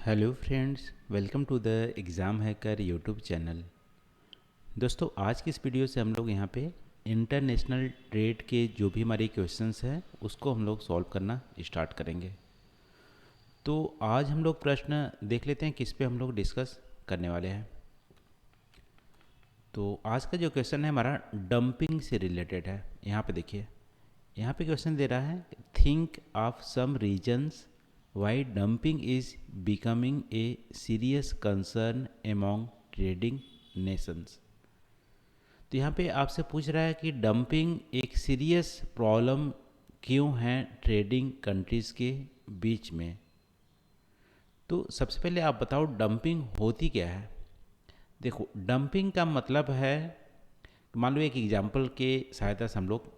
Hello friends, welcome to the exam hacker YouTube channel. दोस्तों, आज की इस वीडियो से हम लोग यहाँ पे इंटरनेशनल ट्रेड के जो भी हमारे क्वेश्चंस हैं उसको हम लोग सॉल्व करना स्टार्ट करेंगे। तो आज हम लोग प्रश्न देख लेते हैं किस पे हम लोग डिस्कस करने वाले हैं। तो आज का जो क्वेश्चन है हमारा डंपिंग से रिलेटेड है। यहाँ पे देखिए, यहाँ पे क्वेश्चन दे रहा है, think of some reasons why dumping is becoming a serious concern among trading nations. तो यहाँ पे आपसे पूछ रहा है कि डंपिंग एक सीरियस प्रॉब्लम क्यों है ट्रेडिंग कंट्रीज़ के बीच में। तो सबसे पहले आप बताओ डंपिंग होती क्या है। देखो, डंपिंग का मतलब है, मान लो एक एग्जांपल के सहायता से हम लोग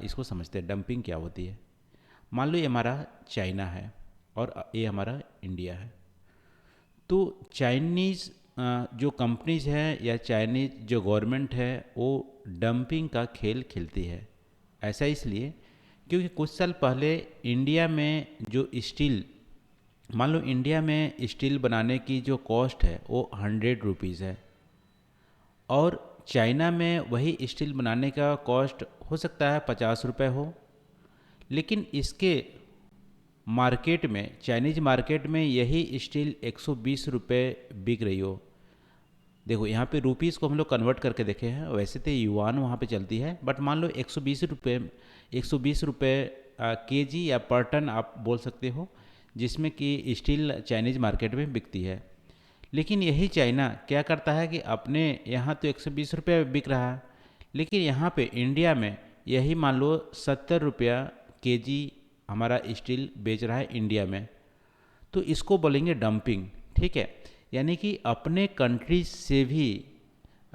इसको समझते हैं डंपिंग क्या होती है। मान लो ये हमारा चाइना है और ये हमारा इंडिया है। तो चाइनीज़ जो कंपनीज हैं या चाइनीज़ जो गवर्नमेंट है वो डंपिंग का खेल खेलती है। ऐसा इसलिए क्योंकि कुछ साल पहले इंडिया में जो स्टील, मान लो इंडिया में स्टील बनाने की जो कॉस्ट है वो 100 रुपीज़ है और चाइना में वही स्टील बनाने का कॉस्ट हो सकता है 50 रुपये हो। लेकिन इसके मार्केट में, चाइनीज मार्केट में यही स्टील 120 रुपये बिक रही हो। देखो यहाँ पे रुपीज़ को हम लोग कन्वर्ट करके देखे हैं, वैसे तो युआन वहाँ पे चलती है, बट मान लो 120 रुपये के जी या पर टन आप बोल सकते हो, जिसमें कि स्टील चाइनीज मार्केट में बिकती है। लेकिन यही चाइना क्या करता है कि अपने यहाँ तो 120 रुपये बिक रहा है, लेकिन यहाँ पे इंडिया में यही मान लो 70 रुपया के जी हमारा स्टील बेच रहा है इंडिया में। तो इसको बोलेंगे डंपिंग। ठीक है, यानी कि अपने कंट्री से भी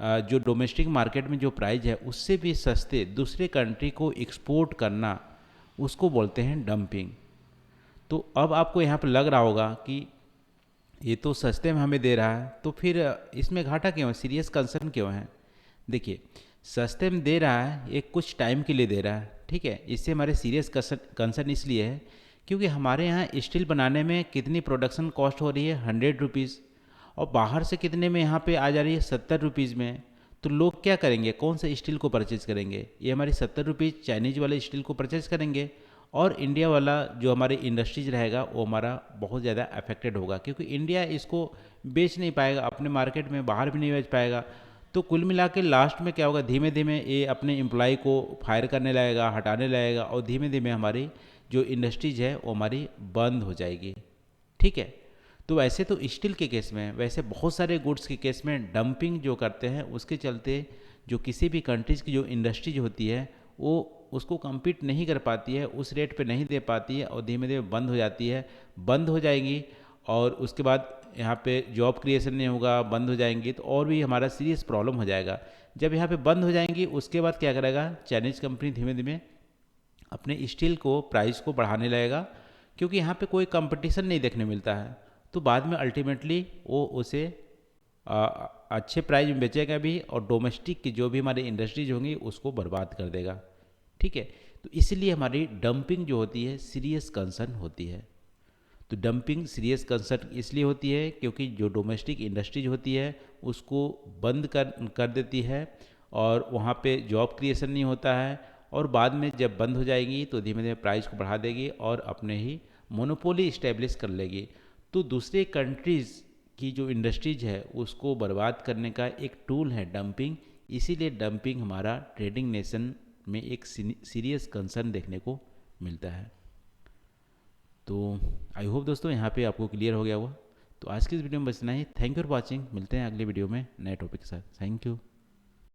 जो डोमेस्टिक मार्केट में जो प्राइस है उससे भी सस्ते दूसरे कंट्री को एक्सपोर्ट करना, उसको बोलते हैं डंपिंग। तो अब आपको यहाँ पर लग रहा होगा कि ये तो सस्ते में हमें दे रहा है, तो फिर इसमें घाटा क्यों है, सीरियस कंसर्न क्यों है। देखिए, सस्ते में दे रहा है, ये कुछ टाइम के लिए दे रहा है। ठीक है, इससे हमारे सीरियस कंसर्न इसलिए है क्योंकि हमारे यहाँ स्टील बनाने में कितनी प्रोडक्शन कॉस्ट हो रही है, 100 रुपीज़, और बाहर से कितने में यहाँ पे आ जा रही है, 70 रुपीज़ में। तो लोग क्या करेंगे, कौन सा स्टील को परचेज करेंगे, ये हमारी 70 रुपीज़ चाइनीज वाले स्टील को परचेज करेंगे। और इंडिया वाला जो हमारे इंडस्ट्रीज रहेगा वो हमारा बहुत ज़्यादा अफेक्टेड होगा, क्योंकि इंडिया इसको बेच नहीं पाएगा अपने मार्केट में, बाहर भी नहीं बेच पाएगा। तो कुल मिला के लास्ट में क्या होगा, धीमे धीमे ये अपने एम्प्लॉय को फायर करने लगेगा, हटाने लगेगा, और धीमे धीमे हमारी जो इंडस्ट्रीज है वो हमारी बंद हो जाएगी। ठीक है, तो वैसे तो स्टील के केस में, वैसे बहुत सारे गुड्स के केस में डंपिंग जो करते हैं उसके चलते जो किसी भी कंट्रीज़ की जो इंडस्ट्रीज होती है वो उसको compete नहीं कर पाती है, उस रेट पे नहीं दे पाती है, और धीमे धीमे बंद हो जाती है, बंद हो जाएंगी। और उसके बाद यहाँ पे जॉब क्रिएशन नहीं होगा, बंद हो जाएंगी, तो और भी हमारा सीरियस प्रॉब्लम हो जाएगा। जब यहाँ पे बंद हो जाएंगी उसके बाद क्या करेगा, चाइनीज़ कंपनी धीमे धीमे अपने स्टील को प्राइस को बढ़ाने लगेगा, क्योंकि यहाँ पे कोई कंपटीशन नहीं देखने मिलता है। तो बाद में अल्टीमेटली वो उसे अच्छे प्राइस में बेचेगा भी, और डोमेस्टिक की जो भी हमारी इंडस्ट्रीज होंगी उसको बर्बाद कर देगा। ठीक है, तो इसलिए हमारी डंपिंग जो होती है सीरियस कंसर्न होती है। तो डंपिंग सीरियस कंसर्न इसलिए होती है क्योंकि जो डोमेस्टिक इंडस्ट्रीज होती है उसको बंद कर देती है, और वहाँ पे जॉब क्रिएशन नहीं होता है, और बाद में जब बंद हो जाएगी तो धीमे धीमे प्राइस को बढ़ा देगी और अपने ही मोनोपोली इस्टेब्लिश कर लेगी। तो दूसरे कंट्रीज़ की जो इंडस्ट्रीज है उसको बर्बाद करने का एक टूल है डंपिंग। इसीलिए डंपिंग हमारा ट्रेडिंग नेशन में एक सीरियस कंसर्न देखने को मिलता है। तो आई होप दोस्तों यहाँ पे आपको क्लियर हो गया होगा। तो आज की इस वीडियो में बस इतना ही। थैंक यू फॉर वॉचिंग, मिलते हैं अगले वीडियो में नए टॉपिक के साथ। Thank you.